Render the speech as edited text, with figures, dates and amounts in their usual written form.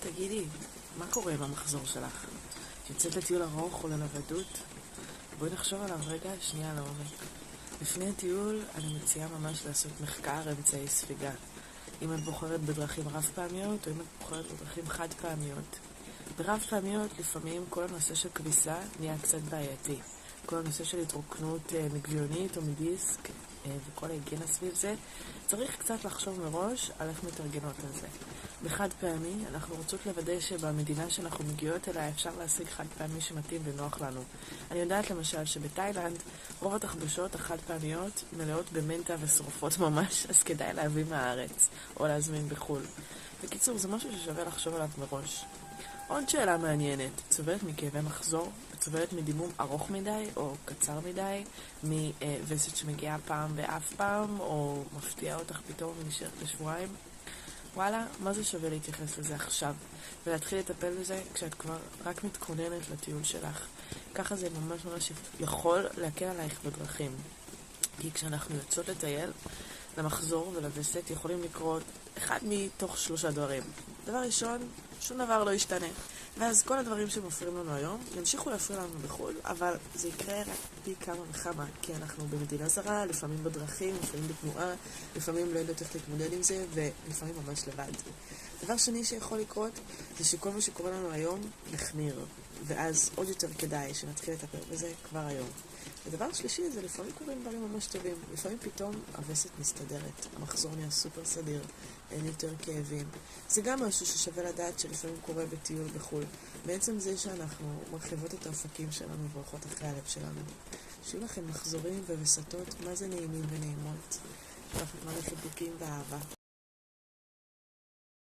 תגידי, מה קורה עם המחזור שלך? יוצאת לטיול ארוך או לנוודות? בואי נחשוב עליו רגע, שנייה לעומק. לפני הטיול אני מציעה ממש לעשות מחקר אמצעי ספיגה. אם את בוחרת בדרכים רב פעמיות או אם את בוחרת בדרכים חד פעמיות. ברב פעמיות לפעמים כל הנושא של כביסה נהיה קצת בעייתי. כל הנושא של התרוקנות מגביונית או מדיסק וכל ההיגיינה סביב זה, צריך קצת לחשוב מראש על איך מתארגנות על זה. בחד פעמי אנחנו רוצות לוודא שבמדינה שאנחנו מגיעות אליה אפשר להשיג חד פעמי שמתאים ונוח לנו. אני יודעת למשל שבתאילנד רוב התחבושות החד פעמיות מלאות במנטה ושרופות ממש, אז כדאי להביא מהארץ או להזמין בחול. בקיצור, זה משהו ששווה לחשוב עליו מראש. עוד שאלה מעניינת, את סובלת מכאבי מחזור? את סובלת מדימום ארוך מדי או קצר מדי? מווסת שמגיעה פעם ואף פעם? או מפתיעה אותך פתאום ונשארת לשבועיים? וואלה, מה זה שווה להתייחס לזה עכשיו? ולהתחיל לטפל בזה כשאת כבר רק מתכוננת לטיול שלך. ככה זה ממש ממש יכול להקל עלייך בדרכים. כי כשאנחנו יוצאות לטייל, למחזור ולווסת יכולים לקרות אחד מתוך 3 דברים. דבר ראשון, שום דבר לא ישתנה. ואז כל הדברים שמפריעים לנו היום ימשיכו להפריע לנו בחו"ל, אבל זה יקרה רק פי כמה וכמה, כי אנחנו במדינה זרה, לפעמים בדרכים, לפעמים בתנועה, לפעמים לא יודעת איך להתמודד עם זה, ולפעמים ממש לבד. דבר שני שיכול לקרות, זה שכל מה שקורה לנו היום נחמיר, ואז עוד יותר כדאי שנתחיל לטפל בזה כבר היום. ודבר שלישי זה לפעמים קוראים דברים ממש טובים. לפעמים פתאום הווסת מסתדרת, המחזור נהיה סופר סדיר, אין יותר כאבים. זה גם משהו ששווה לדעת שלפעמים קורה בטיול בחו"ל. בעצם זה שאנחנו מרחיבות את האופקים שלנו והולכות אחרי הלב שלנו. שיהיו לכם מחזורים ווסתות, מה זה נעימים ונעימות. אנחנו מלא חיבוקים ואהבה.